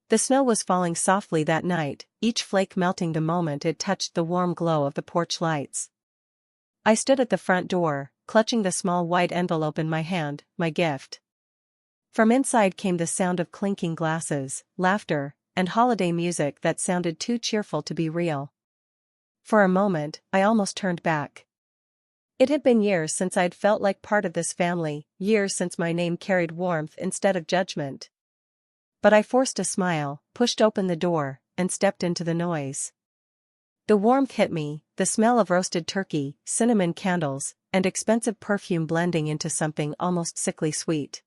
The snow was falling softly that night, each flake melting the moment it touched the warm glow of the porch lights. I stood at the front door, clutching the small white envelope in my hand, my gift. From inside came the sound of clinking glasses, laughter, and holiday music that sounded too cheerful to be real. For a moment, I almost turned back. It had been years since I'd felt like part of this family, years since my name carried warmth instead of judgment. But I forced a smile, pushed open the door, and stepped into the noise. The warmth hit me, the smell of roasted turkey, cinnamon candles, and expensive perfume blending into something almost sickly sweet.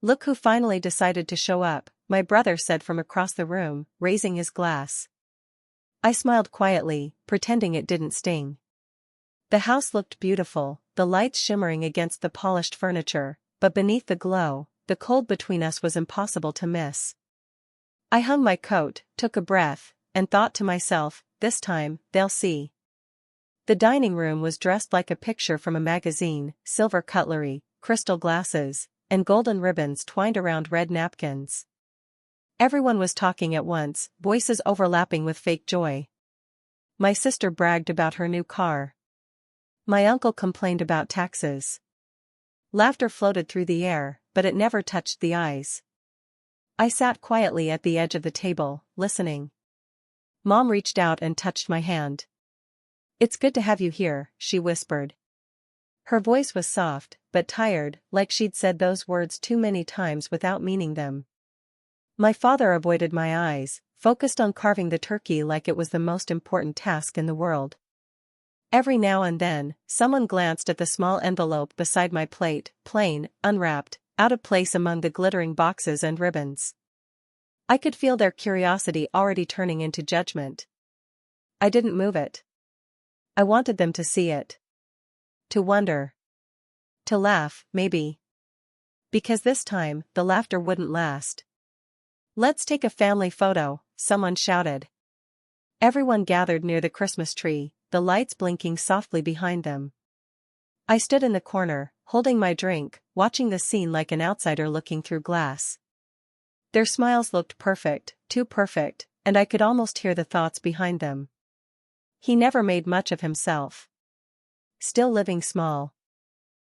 "Look who finally decided to show up," my brother said from across the room, raising his glass. I smiled quietly, pretending it didn't sting. The house looked beautiful, the lights shimmering against the polished furniture, but beneath the glow, the cold between us was impossible to miss. I hung my coat, took a breath, and thought to myself, this time, they'll see. The dining room was dressed like a picture from a magazine, silver cutlery, crystal glasses, and golden ribbons twined around red napkins. Everyone was talking at once, voices overlapping with fake joy. My sister bragged about her new car. My uncle complained about taxes. Laughter floated through the air, but it never touched the eyes. I sat quietly at the edge of the table, listening. Mom reached out and touched my hand. "It's good to have you here," she whispered. Her voice was soft, but tired, like she'd said those words too many times without meaning them. My father avoided my eyes, focused on carving the turkey like it was the most important task in the world. Every now and then, someone glanced at the small envelope beside my plate, plain, unwrapped, out of place among the glittering boxes and ribbons. I could feel their curiosity already turning into judgment. I didn't move it. I wanted them to see it. To wonder. To laugh, maybe. Because this time, the laughter wouldn't last. "Let's take a family photo," someone shouted. Everyone gathered near the Christmas tree, the lights blinking softly behind them. I stood in the corner, holding my drink, watching the scene like an outsider looking through glass. Their smiles looked perfect, too perfect, and I could almost hear the thoughts behind them. He never made much of himself. Still living small.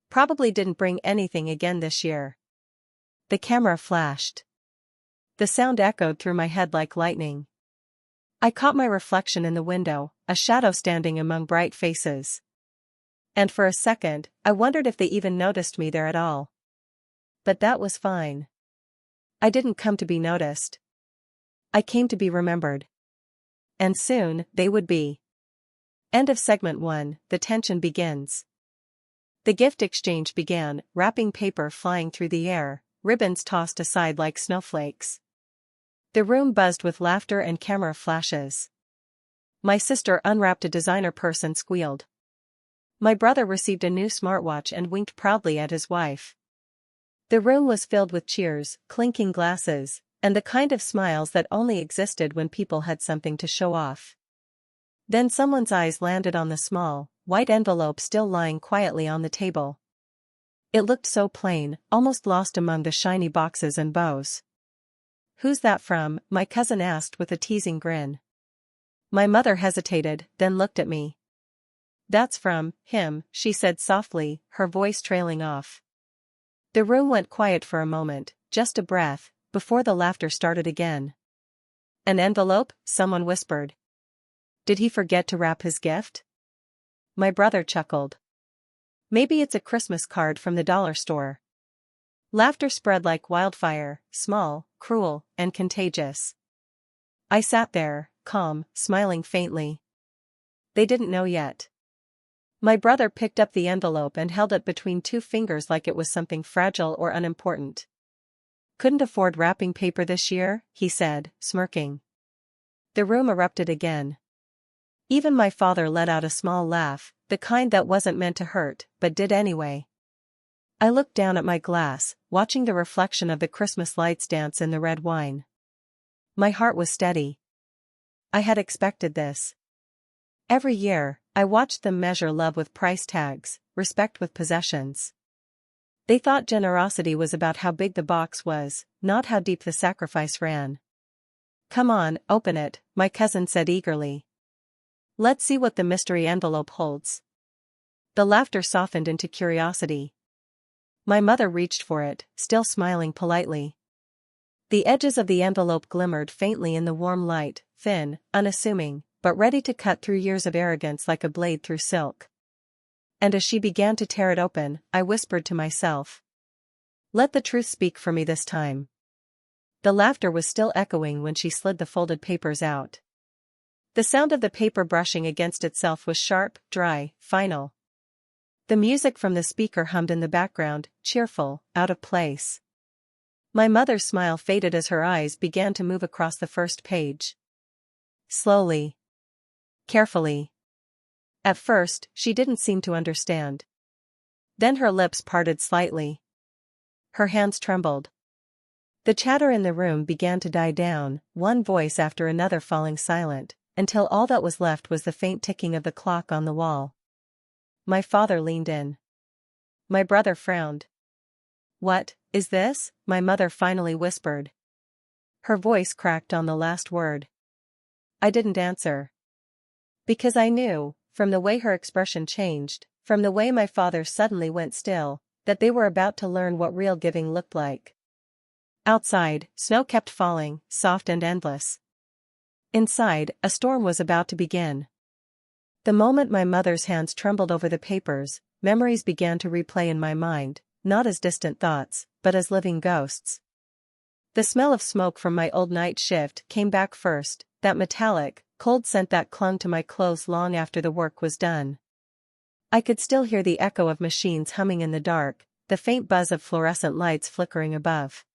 Probably didn't bring anything again this year. The camera flashed. The sound echoed through my head like lightning. I caught my reflection in the window, a shadow standing among bright faces. And for a second, I wondered if they even noticed me there at all. But that was fine. I didn't come to be noticed. I came to be remembered. And soon, they would be. End of segment 1, the tension begins. The gift exchange began, wrapping paper flying through the air, ribbons tossed aside like snowflakes. The room buzzed with laughter and camera flashes. My sister unwrapped a designer purse and squealed. My brother received a new smartwatch and winked proudly at his wife. The room was filled with cheers, clinking glasses, and the kind of smiles that only existed when people had something to show off. Then someone's eyes landed on the small, white envelope still lying quietly on the table. It looked so plain, almost lost among the shiny boxes and bows. "Who's that from?" my cousin asked with a teasing grin. My mother hesitated, then looked at me. "That's from him," she said softly, her voice trailing off. The room went quiet for a moment, just a breath, before the laughter started again. "An envelope?" someone whispered. "Did he forget to wrap his gift?" My brother chuckled. "Maybe it's a Christmas card from the dollar store." Laughter spread like wildfire, small, cruel, and contagious. I sat there, calm, smiling faintly. They didn't know yet. My brother picked up the envelope and held it between two fingers like it was something fragile or unimportant. "Couldn't afford wrapping paper this year," he said, smirking. The room erupted again. Even my father let out a small laugh, the kind that wasn't meant to hurt, but did anyway. I looked down at my glass, watching the reflection of the Christmas lights dance in the red wine. My heart was steady. I had expected this. Every year, I watched them measure love with price tags, respect with possessions. They thought generosity was about how big the box was, not how deep the sacrifice ran. "Come on, open it," my cousin said eagerly. "Let's see what the mystery envelope holds." The laughter softened into curiosity. My mother reached for it, still smiling politely. The edges of the envelope glimmered faintly in the warm light, thin, unassuming, but ready to cut through years of arrogance like a blade through silk. And as she began to tear it open, I whispered to myself, "Let the truth speak for me this time." The laughter was still echoing when she slid the folded papers out. The sound of the paper brushing against itself was sharp, dry, final. The music from the speaker hummed in the background, cheerful, out of place. My mother's smile faded as her eyes began to move across the first page. Slowly. Carefully. At first, she didn't seem to understand. Then her lips parted slightly. Her hands trembled. The chatter in the room began to die down, one voice after another falling silent, until all that was left was the faint ticking of the clock on the wall. My father leaned in. My brother frowned. "What is this?" my mother finally whispered. Her voice cracked on the last word. I didn't answer. Because I knew, from the way her expression changed, from the way my father suddenly went still, that they were about to learn what real giving looked like. Outside, snow kept falling, soft and endless. Inside, a storm was about to begin. The moment my mother's hands trembled over the papers, memories began to replay in my mind, not as distant thoughts, but as living ghosts. The smell of smoke from my old night shift came back first, that metallic, cold scent that clung to my clothes long after the work was done. I could still hear the echo of machines humming in the dark, the faint buzz of fluorescent lights flickering above.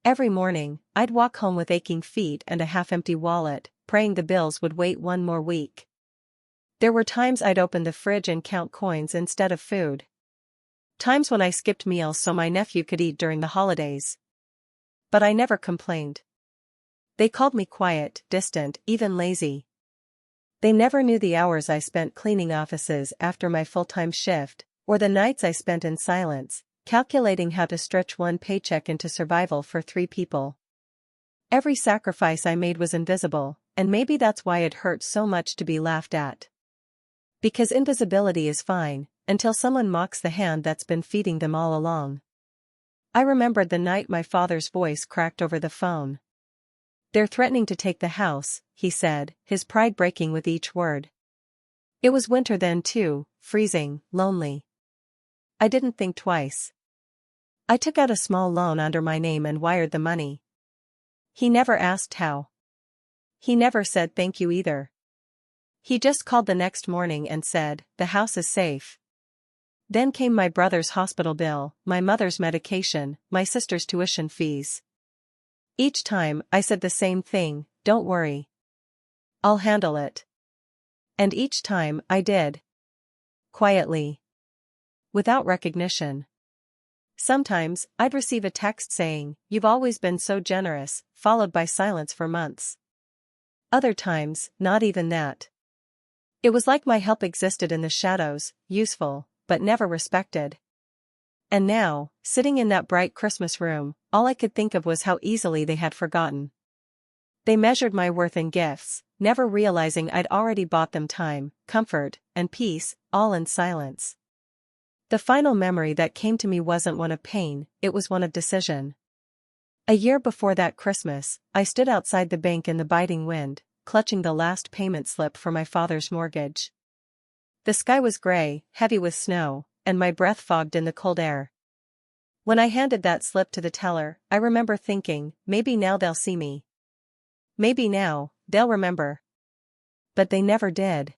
Every morning, I'd walk home with aching feet and a half-empty wallet, praying the bills would wait one more week. There were times I'd open the fridge and count coins instead of food. Times when I skipped meals so my nephew could eat during the holidays. But I never complained. They called me quiet, distant, even lazy. They never knew the hours I spent cleaning offices after my full-time shift, or the nights I spent in silence, calculating how to stretch one paycheck into survival for 3 people. Every sacrifice I made was invisible, and maybe that's why it hurt so much to be laughed at. Because invisibility is fine, until someone mocks the hand that's been feeding them all along. I remembered the night my father's voice cracked over the phone. "They're threatening to take the house," he said, his pride breaking with each word. It was winter then too, freezing, lonely. I didn't think twice. I took out a small loan under my name and wired the money. He never asked how. He never said thank you either. He just called the next morning and said, "The house is safe." Then came my brother's hospital bill, my mother's medication, my sister's tuition fees. Each time, I said the same thing, "Don't worry. I'll handle it." And each time, I did. Quietly. Without recognition. Sometimes, I'd receive a text saying, "You've always been so generous," followed by silence for months. Other times, not even that. It was like my help existed in the shadows, useful, but never respected. And now, sitting in that bright Christmas room, all I could think of was how easily they had forgotten. They measured my worth in gifts, never realizing I'd already bought them time, comfort, and peace, all in silence. The final memory that came to me wasn't one of pain, it was one of decision. A year before that Christmas, I stood outside the bank in the biting wind, clutching the last payment slip for my father's mortgage. The sky was gray, heavy with snow, and my breath fogged in the cold air. When I handed that slip to the teller, I remember thinking, maybe now they'll see me. Maybe now, they'll remember. But they never did.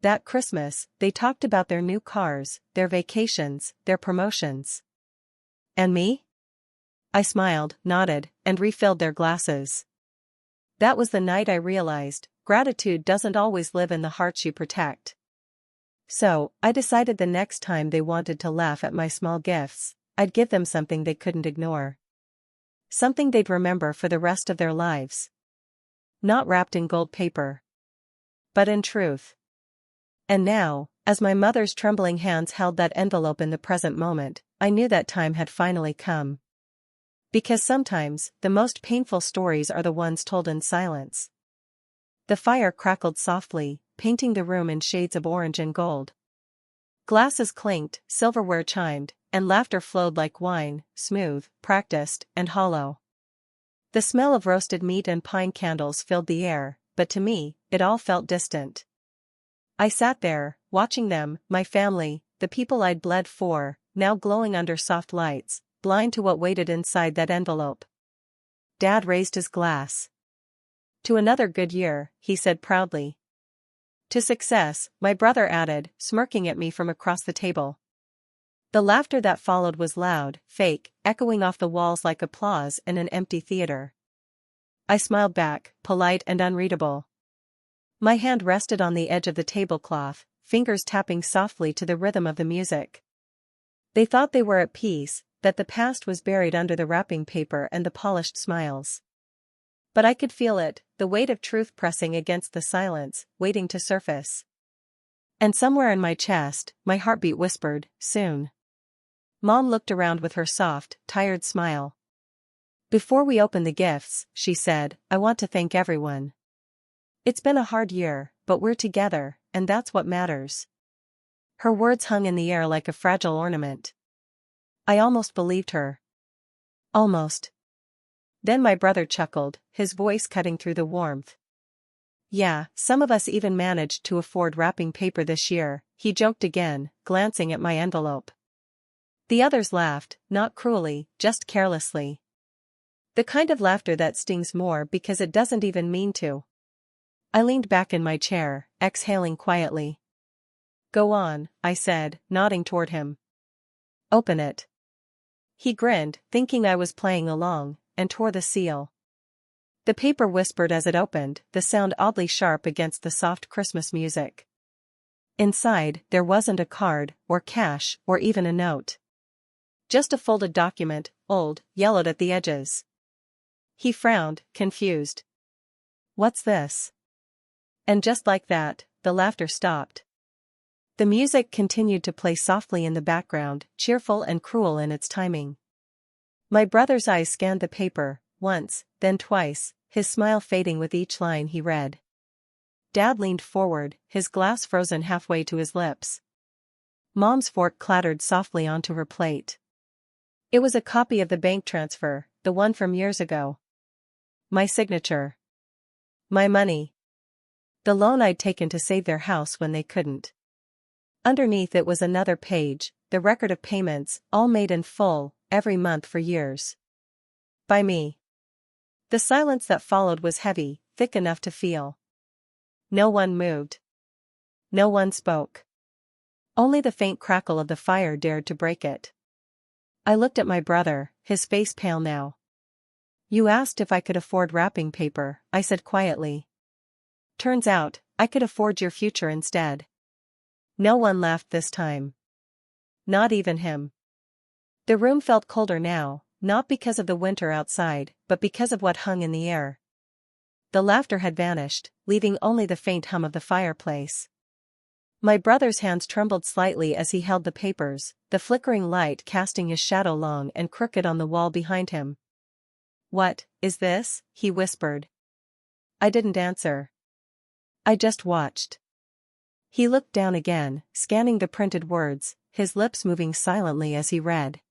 That Christmas, they talked about their new cars, their vacations, their promotions. And me? I smiled, nodded, and refilled their glasses. That was the night I realized, gratitude doesn't always live in the hearts you protect. So, I decided the next time they wanted to laugh at my small gifts, I'd give them something they couldn't ignore. Something they'd remember for the rest of their lives. Not wrapped in gold paper. But in truth. And now, as my mother's trembling hands held that envelope in the present moment, I knew that time had finally come. Because sometimes, the most painful stories are the ones told in silence. The fire crackled softly, painting the room in shades of orange and gold. Glasses clinked, silverware chimed, and laughter flowed like wine, smooth, practiced, and hollow. The smell of roasted meat and pine candles filled the air, but to me, it all felt distant. I sat there, watching them, my family, the people I'd bled for, now glowing under soft lights, blind to what waited inside that envelope. Dad raised his glass. To another good year, he said proudly. To success, my brother added, smirking at me from across the table. The laughter that followed was loud, fake, echoing off the walls like applause in an empty theater. I smiled back, polite and unreadable. My hand rested on the edge of the tablecloth, fingers tapping softly to the rhythm of the music. They thought they were at peace, that the past was buried under the wrapping paper and the polished smiles. But I could feel it, the weight of truth pressing against the silence, waiting to surface. And somewhere in my chest, my heartbeat whispered, soon. Mom looked around with her soft, tired smile. Before we open the gifts, she said, I want to thank everyone. It's been a hard year, but we're together, and that's what matters. Her words hung in the air like a fragile ornament. I almost believed her. Almost. Then my brother chuckled, his voice cutting through the warmth. Yeah, some of us even managed to afford wrapping paper this year, he joked again, glancing at my envelope. The others laughed, not cruelly, just carelessly. The kind of laughter that stings more because it doesn't even mean to. I leaned back in my chair, exhaling quietly. Go on, I said, nodding toward him. Open it. He grinned, thinking I was playing along, and tore the seal. The paper whispered as it opened, the sound oddly sharp against the soft Christmas music. Inside, there wasn't a card, or cash, or even a note. Just a folded document, old, yellowed at the edges. He frowned, confused. What's this? And just like that, the laughter stopped. The music continued to play softly in the background, cheerful and cruel in its timing. My brother's eyes scanned the paper, once, then twice, his smile fading with each line he read. Dad leaned forward, his glass frozen halfway to his lips. Mom's fork clattered softly onto her plate. It was a copy of the bank transfer, the one from years ago. My signature. My money. The loan I'd taken to save their house when they couldn't. Underneath it was another page, the record of payments, all made in full, every month for years. By me. The silence that followed was heavy, thick enough to feel. No one moved. No one spoke. Only the faint crackle of the fire dared to break it. I looked at my brother, his face pale now. You asked if I could afford wrapping paper, I said quietly. Turns out, I could afford your future instead. No one laughed this time. Not even him. The room felt colder now, not because of the winter outside, but because of what hung in the air. The laughter had vanished, leaving only the faint hum of the fireplace. My brother's hands trembled slightly as he held the papers, the flickering light casting his shadow long and crooked on the wall behind him. What is this? He whispered. I didn't answer. I just watched. He looked down again, scanning the printed words, his lips moving silently as he read.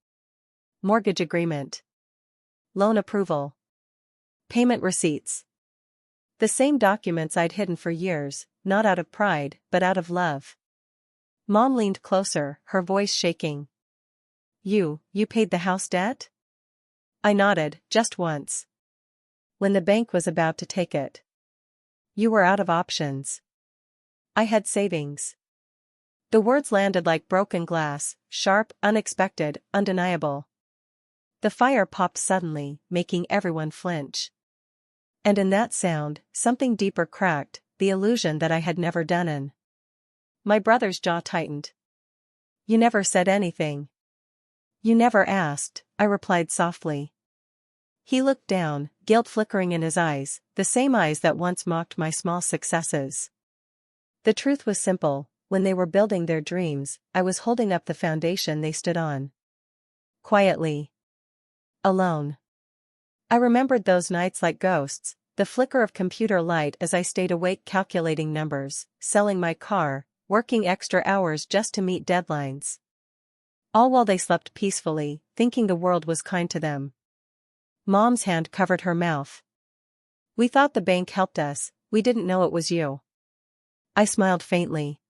Mortgage agreement. Loan approval. Payment receipts. The same documents I'd hidden for years, not out of pride, but out of love. Mom leaned closer, her voice shaking. You paid the house debt? I nodded, just once. When the bank was about to take it. You were out of options. I had savings. The words landed like broken glass, sharp, unexpected, undeniable. The fire popped suddenly, making everyone flinch. And in that sound, something deeper cracked, the illusion that I had never done in. My brother's jaw tightened. You never said anything. You never asked, I replied softly. He looked down, guilt flickering in his eyes, the same eyes that once mocked my small successes. The truth was simple, when they were building their dreams, I was holding up the foundation they stood on. Quietly. Alone. I remembered those nights like ghosts, the flicker of computer light as I stayed awake calculating numbers, selling my car, working extra hours just to meet deadlines. All while they slept peacefully, thinking the world was kind to them. Mom's hand covered her mouth. We thought the bank helped us, we didn't know it was you. I smiled faintly.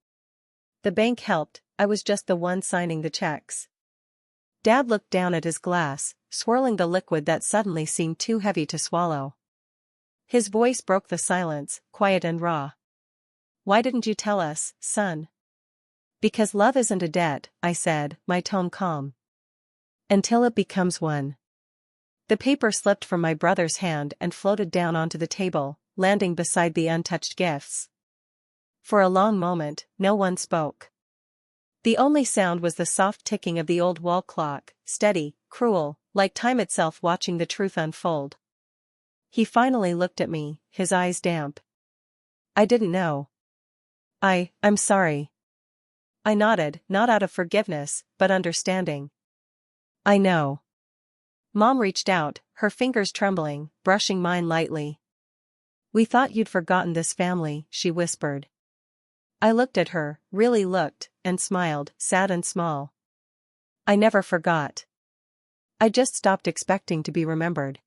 The bank helped, I was just the one signing the checks. Dad looked down at his glass, swirling the liquid that suddenly seemed too heavy to swallow. His voice broke the silence, quiet and raw. Why didn't you tell us, son? Because love isn't a debt, I said, my tone calm. Until it becomes one. The paper slipped from my brother's hand and floated down onto the table, landing beside the untouched gifts. For a long moment, no one spoke. The only sound was the soft ticking of the old wall clock, steady, cruel, like time itself watching the truth unfold. He finally looked at me, his eyes damp. I didn't know. I'm sorry. I nodded, not out of forgiveness, but understanding. I know. Mom reached out, her fingers trembling, brushing mine lightly. We thought you'd forgotten this family, she whispered. I looked at her, really looked, and smiled, sad and small. I never forgot. I just stopped expecting to be remembered.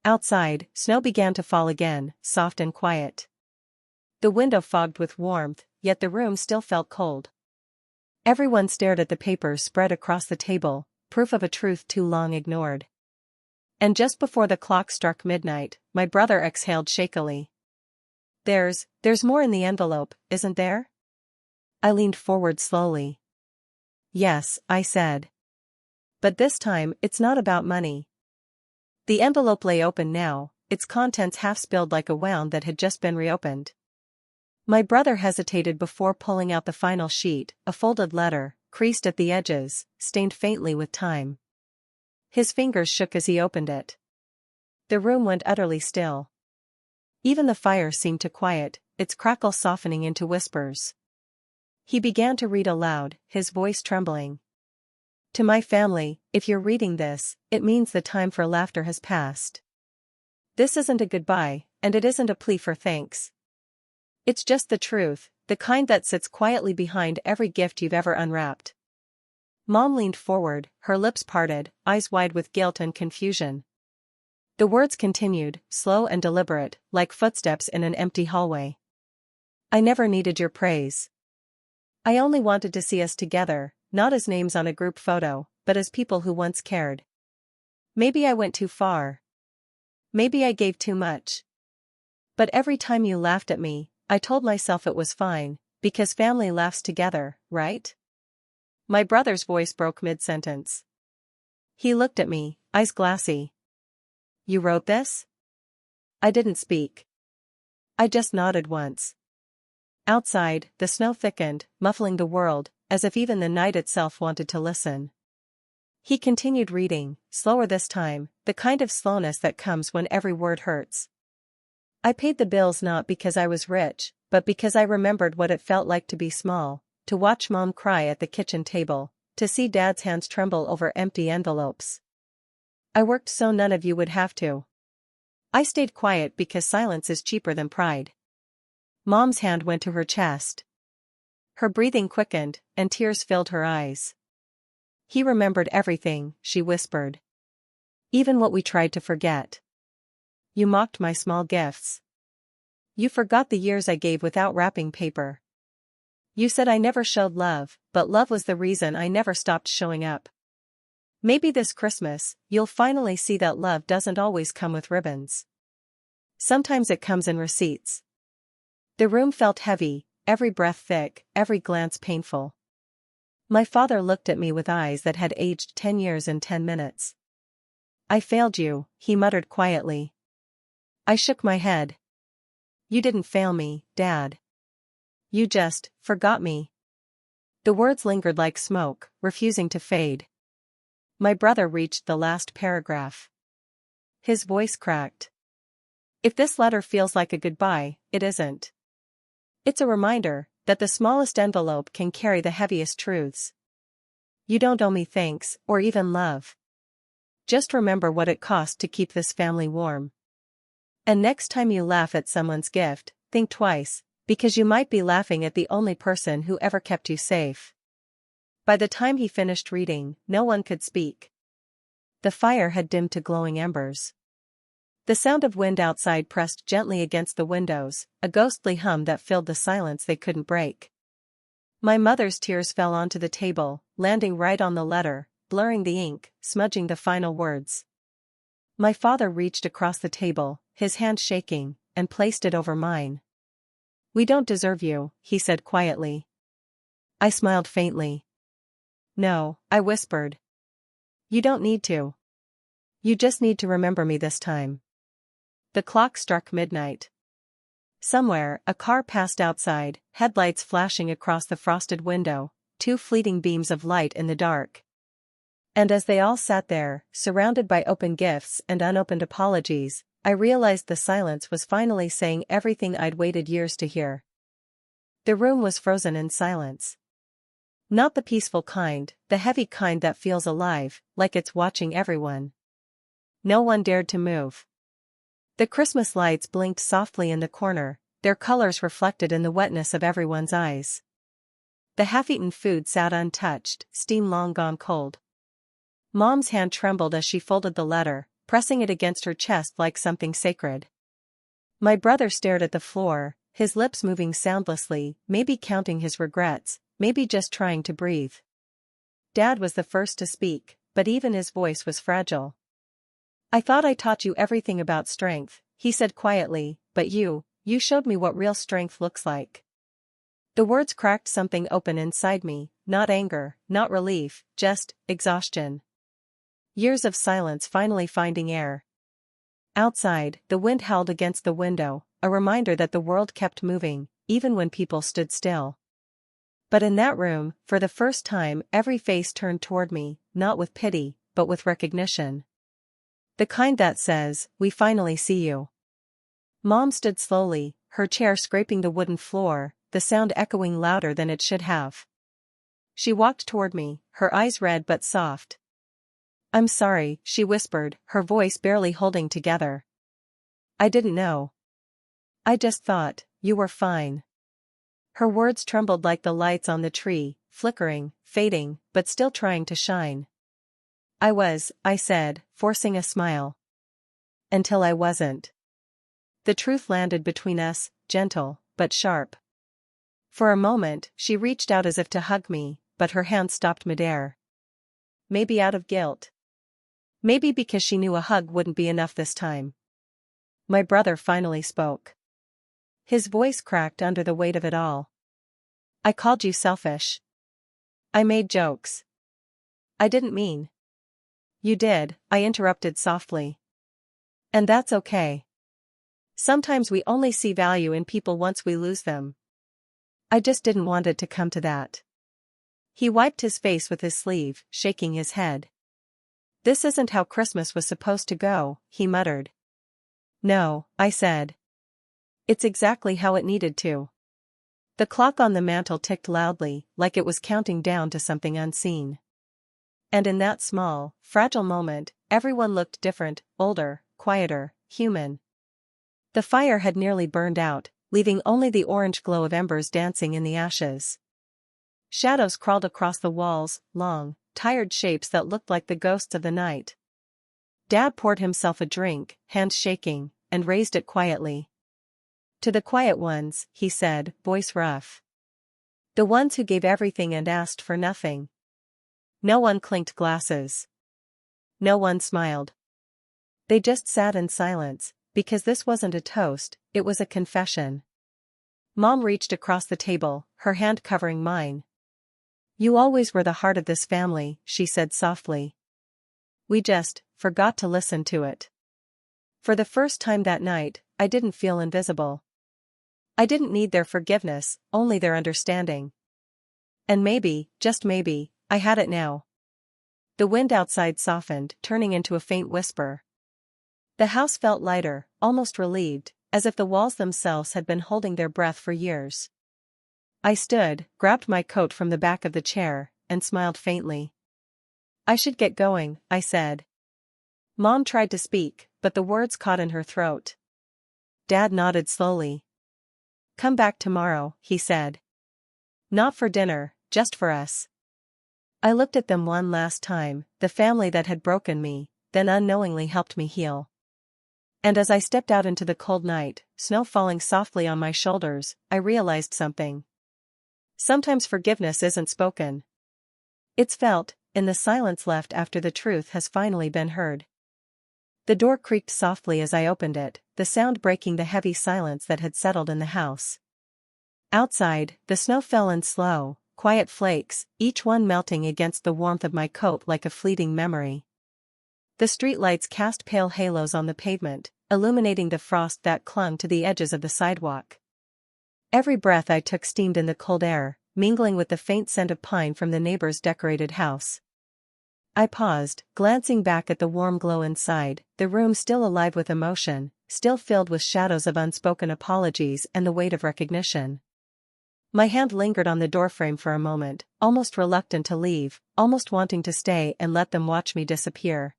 Outside, snow began to fall again, soft and quiet. The window fogged with warmth, yet the room still felt cold. Everyone stared at the papers spread across the table, proof of a truth too long ignored. And just before the clock struck midnight, my brother exhaled shakily. There's more in the envelope, isn't there? I leaned forward slowly. Yes, I said. But this time, it's not about money. The envelope lay open now, its contents half spilled like a wound that had just been reopened. My brother hesitated before pulling out the final sheet, a folded letter, creased at the edges, stained faintly with time. His fingers shook as he opened it. The room went utterly still. Even the fire seemed to quiet, its crackle softening into whispers. He began to read aloud, his voice trembling. To my family, if you're reading this, it means the time for laughter has passed. This isn't a goodbye, and it isn't a plea for thanks. It's just the truth, the kind that sits quietly behind every gift you've ever unwrapped. Mom leaned forward, her lips parted, eyes wide with guilt and confusion. The words continued, slow and deliberate, like footsteps in an empty hallway. I never needed your praise. I only wanted to see us together, not as names on a group photo, but as people who once cared. Maybe I went too far. Maybe I gave too much. But every time you laughed at me, I told myself it was fine, because family laughs together, right? My brother's voice broke mid-sentence. He looked at me, eyes glassy. You wrote this? I didn't speak. I just nodded once. Outside, the snow thickened, muffling the world, as if even the night itself wanted to listen. He continued reading, slower this time, the kind of slowness that comes when every word hurts. I paid the bills not because I was rich, but because I remembered what it felt like to be small, to watch Mom cry at the kitchen table, to see Dad's hands tremble over empty envelopes. I worked so none of you would have to. I stayed quiet because silence is cheaper than pride. Mom's hand went to her chest. Her breathing quickened, and tears filled her eyes. He remembered everything, she whispered. Even what we tried to forget. You mocked my small gifts. You forgot the years I gave without wrapping paper. You said I never showed love, but love was the reason I never stopped showing up. Maybe this Christmas, you'll finally see that love doesn't always come with ribbons. Sometimes it comes in receipts. The room felt heavy, every breath thick, every glance painful. My father looked at me with eyes that had aged 10 years in 10 minutes. I failed you, he muttered quietly. I shook my head. You didn't fail me, Dad. You just forgot me. The words lingered like smoke, refusing to fade. My brother reached the last paragraph. His voice cracked. If this letter feels like a goodbye, it isn't. It's a reminder that the smallest envelope can carry the heaviest truths. You don't owe me thanks, or even love. Just remember what it cost to keep this family warm. And next time you laugh at someone's gift, think twice, because you might be laughing at the only person who ever kept you safe." By the time he finished reading, no one could speak. The fire had dimmed to glowing embers. The sound of wind outside pressed gently against the windows, a ghostly hum that filled the silence they couldn't break. My mother's tears fell onto the table, landing right on the letter, blurring the ink, smudging the final words. My father reached across the table, his hand shaking, and placed it over mine. "We don't deserve you," he said quietly. I smiled faintly. "No," I whispered. "You don't need to. You just need to remember me this time." The clock struck midnight. Somewhere, a car passed outside, headlights flashing across the frosted window, two fleeting beams of light in the dark. And as they all sat there, surrounded by open gifts and unopened apologies, I realized the silence was finally saying everything I'd waited years to hear. The room was frozen in silence. Not the peaceful kind, the heavy kind that feels alive, like it's watching everyone. No one dared to move. The Christmas lights blinked softly in the corner, their colors reflected in the wetness of everyone's eyes. The half-eaten food sat untouched, steam long gone cold. Mom's hand trembled as she folded the letter, pressing it against her chest like something sacred. My brother stared at the floor, his lips moving soundlessly, maybe counting his regrets, maybe just trying to breathe. Dad was the first to speak, but even his voice was fragile. "I thought I taught you everything about strength," he said quietly, "but you showed me what real strength looks like." The words cracked something open inside me, not anger, not relief, just exhaustion. Years of silence finally finding air. Outside, the wind howled against the window, a reminder that the world kept moving, even when people stood still. But in that room, for the first time, every face turned toward me, not with pity, but with recognition. The kind that says, "We finally see you." Mom stood slowly, her chair scraping the wooden floor, the sound echoing louder than it should have. She walked toward me, her eyes red but soft. "I'm sorry," she whispered, her voice barely holding together. "I didn't know. I just thought, you were fine." Her words trembled like the lights on the tree, flickering, fading, but still trying to shine. I said, forcing a smile. "Until I wasn't." The truth landed between us, gentle, but sharp. For a moment, she reached out as if to hug me, but her hand stopped midair. Maybe out of guilt. Maybe because she knew a hug wouldn't be enough this time. My brother finally spoke. His voice cracked under the weight of it all. "I called you selfish. I made jokes. I didn't mean." "You did," I interrupted softly. "And that's okay. Sometimes we only see value in people once we lose them. I just didn't want it to come to that." He wiped his face with his sleeve, shaking his head. "This isn't how Christmas was supposed to go," he muttered. "No," I said. "It's exactly how it needed to." The clock on the mantel ticked loudly, like it was counting down to something unseen. And in that small, fragile moment, everyone looked different, older, quieter, human. The fire had nearly burned out, leaving only the orange glow of embers dancing in the ashes. Shadows crawled across the walls, long, tired shapes that looked like the ghosts of the night. Dad poured himself a drink, hands shaking, and raised it quietly. "To the quiet ones," he said, voice rough. "The ones who gave everything and asked for nothing." No one clinked glasses. No one smiled. They just sat in silence, because this wasn't a toast, it was a confession. Mom reached across the table, her hand covering mine. "You always were the heart of this family," she said softly. "We just forgot to listen to it." For the first time that night, I didn't feel invisible. I didn't need their forgiveness, only their understanding. And maybe, just maybe, I had it now. The wind outside softened, turning into a faint whisper. The house felt lighter, almost relieved, as if the walls themselves had been holding their breath for years. I stood, grabbed my coat from the back of the chair, and smiled faintly. "I should get going," I said. Mom tried to speak, but the words caught in her throat. Dad nodded slowly. Come back tomorrow, he said. Not for dinner, just for us. I looked at them one last time, the family that had broken me, then unknowingly helped me heal. And as I stepped out into the cold night, snow falling softly on my shoulders, I realized something. Sometimes forgiveness isn't spoken. It's felt, in the silence left after the truth has finally been heard. The door creaked softly as I opened it, the sound breaking the heavy silence that had settled in the house. Outside, the snow fell in slow, quiet flakes, each one melting against the warmth of my coat like a fleeting memory. The streetlights cast pale halos on the pavement, illuminating the frost that clung to the edges of the sidewalk. Every breath I took steamed in the cold air, mingling with the faint scent of pine from the neighbor's decorated house. I paused, glancing back at the warm glow inside, the room still alive with emotion, still filled with shadows of unspoken apologies and the weight of recognition. My hand lingered on the doorframe for a moment, almost reluctant to leave, almost wanting to stay and let them watch me disappear.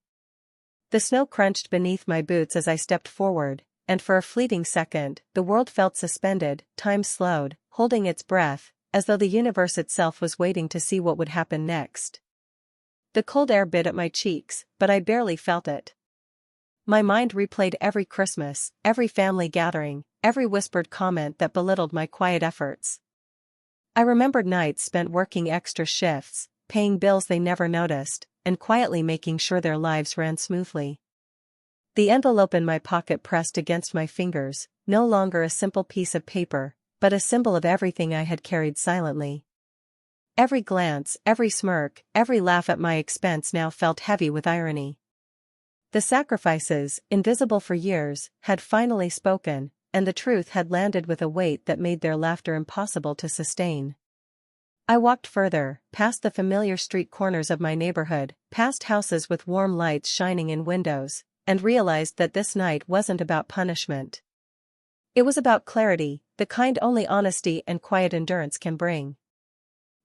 The snow crunched beneath my boots as I stepped forward, and for a fleeting second, the world felt suspended, time slowed, holding its breath, as though the universe itself was waiting to see what would happen next. The cold air bit at my cheeks, but I barely felt it. My mind replayed every Christmas, every family gathering, every whispered comment that belittled my quiet efforts. I remembered nights spent working extra shifts, paying bills they never noticed, and quietly making sure their lives ran smoothly. The envelope in my pocket pressed against my fingers, no longer a simple piece of paper, but a symbol of everything I had carried silently. Every glance, every smirk, every laugh at my expense now felt heavy with irony. The sacrifices, invisible for years, had finally spoken, and the truth had landed with a weight that made their laughter impossible to sustain. I walked further, past the familiar street corners of my neighborhood, past houses with warm lights shining in windows, and realized that this night wasn't about punishment. It was about clarity, the kind only honesty and quiet endurance can bring.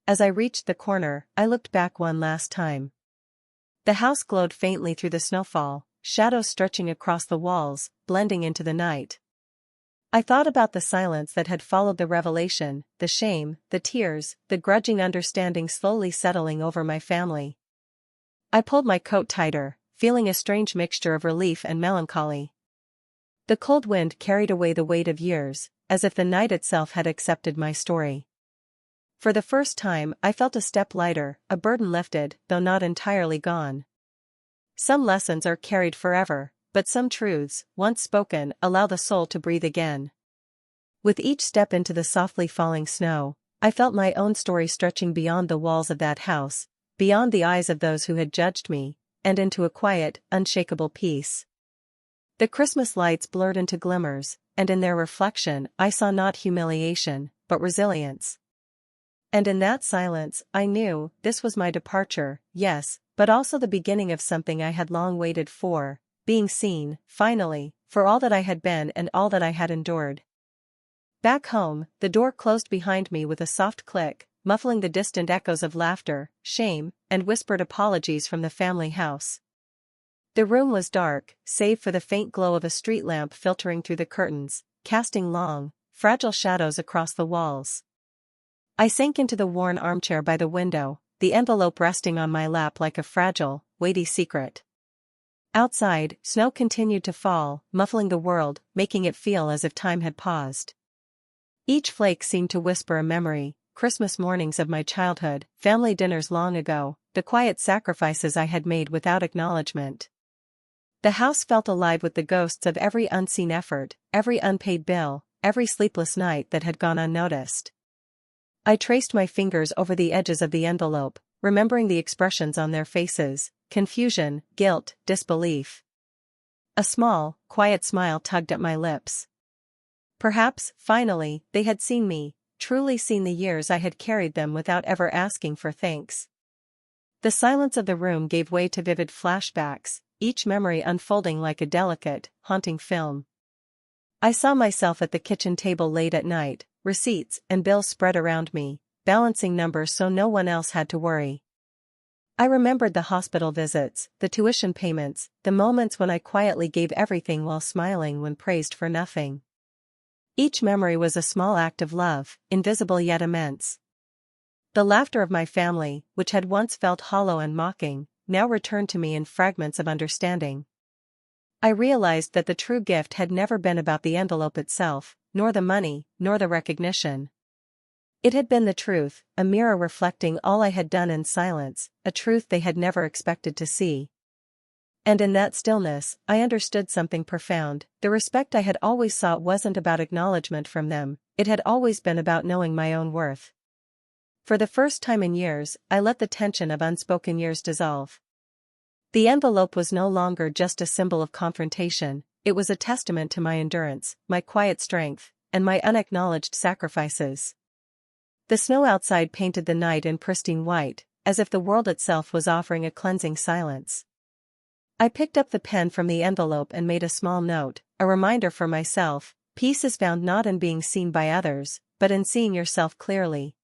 As I reached the corner, I looked back one last time. The house glowed faintly through the snowfall, shadows stretching across the walls, blending into the night. I thought about the silence that had followed the revelation, the shame, the tears, the grudging understanding slowly settling over my family. I pulled my coat tighter, feeling a strange mixture of relief and melancholy. The cold wind carried away the weight of years, as if the night itself had accepted my story. For the first time, I felt a step lighter, a burden lifted, though not entirely gone. Some lessons are carried forever, but some truths, once spoken, allow the soul to breathe again. With each step into the softly falling snow, I felt my own story stretching beyond the walls of that house, beyond the eyes of those who had judged me, and into a quiet, unshakable peace. The Christmas lights blurred into glimmers, and in their reflection I saw not humiliation, but resilience. And in that silence, I knew, this was my departure, yes, but also the beginning of something I had long waited for, being seen, finally, for all that I had been and all that I had endured. Back home, the door closed behind me with a soft click, muffling the distant echoes of laughter, shame, and whispered apologies from the family house. The room was dark, save for the faint glow of a street lamp filtering through the curtains, casting long, fragile shadows across the walls. I sank into the worn armchair by the window, the envelope resting on my lap like a fragile, weighty secret. Outside, snow continued to fall, muffling the world, making it feel as if time had paused. Each flake seemed to whisper a memory, Christmas mornings of my childhood, family dinners long ago, the quiet sacrifices I had made without acknowledgement. The house felt alive with the ghosts of every unseen effort, every unpaid bill, every sleepless night that had gone unnoticed. I traced my fingers over the edges of the envelope, remembering the expressions on their faces, confusion, guilt, disbelief. A small, quiet smile tugged at my lips. Perhaps, finally, they had seen me, truly seen the years I had carried them without ever asking for thanks. The silence of the room gave way to vivid flashbacks, each memory unfolding like a delicate, haunting film. I saw myself at the kitchen table late at night, receipts and bills spread around me, balancing numbers so no one else had to worry. I remembered the hospital visits, the tuition payments, the moments when I quietly gave everything while smiling when praised for nothing. Each memory was a small act of love, invisible yet immense. The laughter of my family, which had once felt hollow and mocking, now returned to me in fragments of understanding. I realized that the true gift had never been about the envelope itself, nor the money, nor the recognition. It had been the truth, a mirror reflecting all I had done in silence, a truth they had never expected to see. And in that stillness, I understood something profound. The respect I had always sought wasn't about acknowledgement from them, it had always been about knowing my own worth. For the first time in years, I let the tension of unspoken years dissolve. The envelope was no longer just a symbol of confrontation, it was a testament to my endurance, my quiet strength, and my unacknowledged sacrifices. The snow outside painted the night in pristine white, as if the world itself was offering a cleansing silence. I picked up the pen from the envelope and made a small note, a reminder for myself: peace is found not in being seen by others, but in seeing yourself clearly.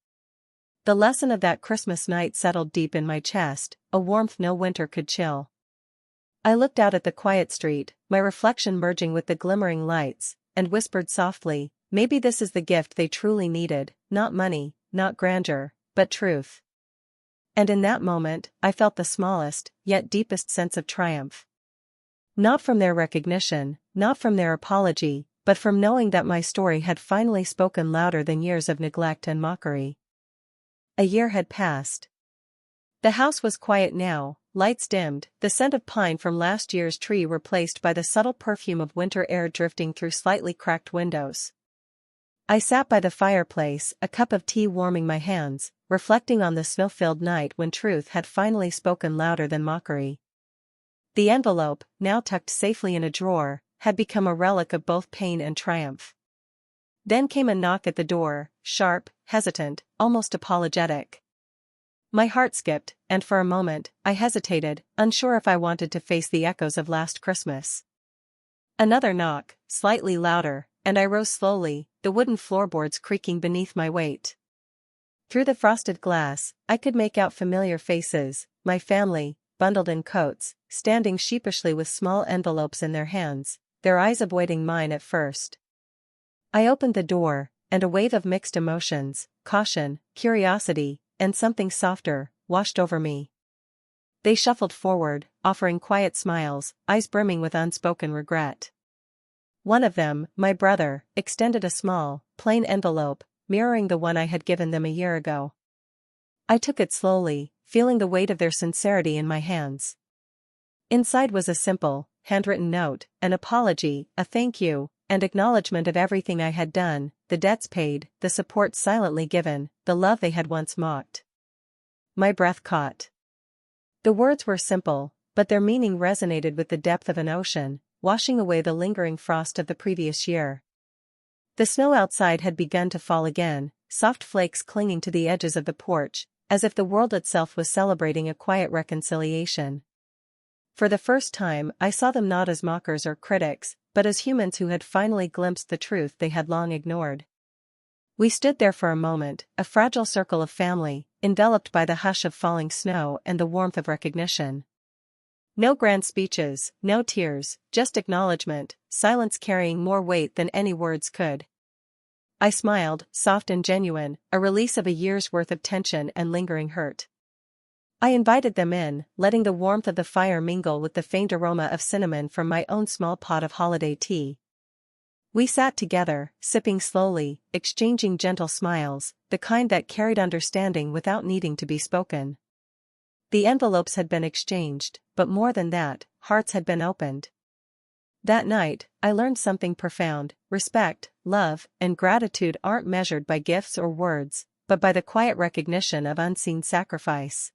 The lesson of that Christmas night settled deep in my chest, a warmth no winter could chill. I looked out at the quiet street, my reflection merging with the glimmering lights, and whispered softly, maybe this is the gift they truly needed, not money, not grandeur, but truth. And in that moment, I felt the smallest, yet deepest sense of triumph. Not from their recognition, not from their apology, but from knowing that my story had finally spoken louder than years of neglect and mockery. A year had passed. The house was quiet now, lights dimmed, the scent of pine from last year's tree replaced by the subtle perfume of winter air drifting through slightly cracked windows. I sat by the fireplace, a cup of tea warming my hands, reflecting on the snow-filled night when truth had finally spoken louder than mockery. The envelope, now tucked safely in a drawer, had become a relic of both pain and triumph. Then came a knock at the door, sharp, hesitant, almost apologetic. My heart skipped, and for a moment, I hesitated, unsure if I wanted to face the echoes of last Christmas. Another knock, slightly louder, and I rose slowly, the wooden floorboards creaking beneath my weight. Through the frosted glass, I could make out familiar faces, my family, bundled in coats, standing sheepishly with small envelopes in their hands, their eyes avoiding mine at first. I opened the door, and a wave of mixed emotions, caution, curiosity, and something softer, washed over me. They shuffled forward, offering quiet smiles, eyes brimming with unspoken regret. One of them, my brother, extended a small, plain envelope, mirroring the one I had given them a year ago. I took it slowly, feeling the weight of their sincerity in my hands. Inside was a simple, handwritten note, an apology, a thank you, and acknowledgement of everything I had done, the debts paid, the support silently given, the love they had once mocked. My breath caught. The words were simple, but their meaning resonated with the depth of an ocean, washing away the lingering frost of the previous year. The snow outside had begun to fall again, soft flakes clinging to the edges of the porch, as if the world itself was celebrating a quiet reconciliation. For the first time, I saw them not as mockers or critics, but as humans who had finally glimpsed the truth they had long ignored. We stood there for a moment, a fragile circle of family, enveloped by the hush of falling snow and the warmth of recognition. No grand speeches, no tears, just acknowledgement, silence carrying more weight than any words could. I smiled, soft and genuine, a release of a year's worth of tension and lingering hurt. I invited them in, letting the warmth of the fire mingle with the faint aroma of cinnamon from my own small pot of holiday tea. We sat together, sipping slowly, exchanging gentle smiles, the kind that carried understanding without needing to be spoken. The envelopes had been exchanged, but more than that, hearts had been opened. That night, I learned something profound: respect, love, and gratitude aren't measured by gifts or words, but by the quiet recognition of unseen sacrifice.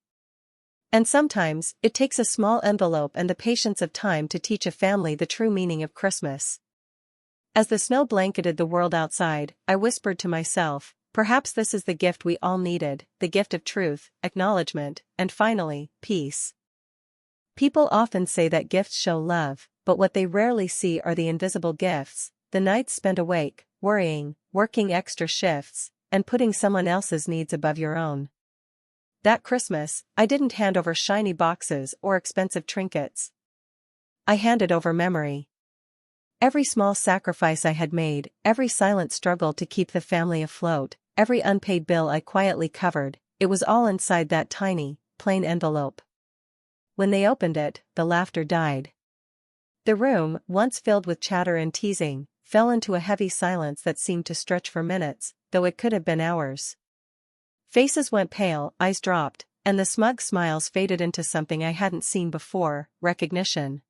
And sometimes, it takes a small envelope and the patience of time to teach a family the true meaning of Christmas. As the snow blanketed the world outside, I whispered to myself, perhaps this is the gift we all needed, the gift of truth, acknowledgement, and finally, peace. People often say that gifts show love, but what they rarely see are the invisible gifts, the nights spent awake, worrying, working extra shifts, and putting someone else's needs above your own. That Christmas, I didn't hand over shiny boxes or expensive trinkets. I handed over memory. Every small sacrifice I had made, every silent struggle to keep the family afloat, every unpaid bill I quietly covered, it was all inside that tiny, plain envelope. When they opened it, the laughter died. The room, once filled with chatter and teasing, fell into a heavy silence that seemed to stretch for minutes, though it could have been hours. Faces went pale, eyes dropped, and the smug smiles faded into something I hadn't seen before, recognition.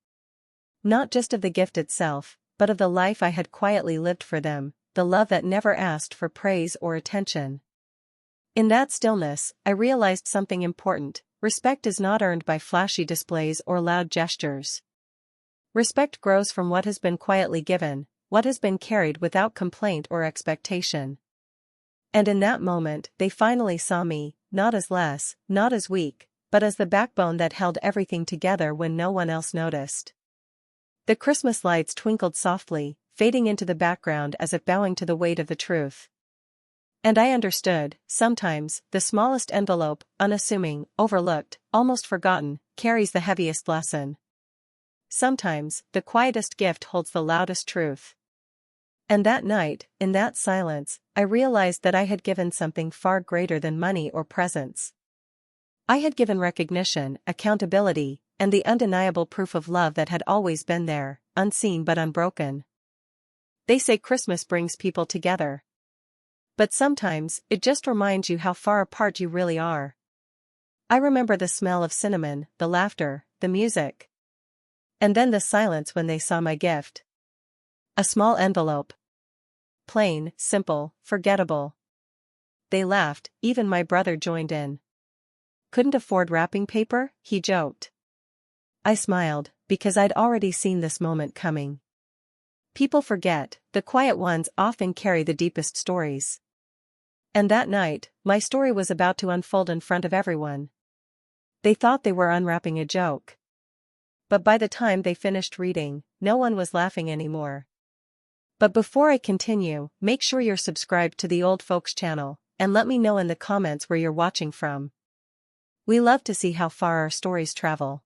Not just of the gift itself, but of the life I had quietly lived for them, the love that never asked for praise or attention. In that stillness, I realized something important: respect is not earned by flashy displays or loud gestures. Respect grows from what has been quietly given, what has been carried without complaint or expectation. And in that moment, they finally saw me, not as less, not as weak, but as the backbone that held everything together when no one else noticed. The Christmas lights twinkled softly, fading into the background as if bowing to the weight of the truth. And I understood, sometimes, the smallest envelope, unassuming, overlooked, almost forgotten, carries the heaviest lesson. Sometimes, the quietest gift holds the loudest truth. And that night, in that silence, I realized that I had given something far greater than money or presents. I had given recognition, accountability, and the undeniable proof of love that had always been there, unseen but unbroken. They say Christmas brings people together. But sometimes, it just reminds you how far apart you really are. I remember the smell of cinnamon, the laughter, the music. And then the silence when they saw my gift. A small envelope. Plain, simple, forgettable. They laughed, even my brother joined in. Couldn't afford wrapping paper, he joked. I smiled, because I'd already seen this moment coming. People forget, the quiet ones often carry the deepest stories. And that night, my story was about to unfold in front of everyone. They thought they were unwrapping a joke. But by the time they finished reading, no one was laughing anymore. But before I continue, make sure you're subscribed to the Old Folks channel, and let me know in the comments where you're watching from. We love to see how far our stories travel.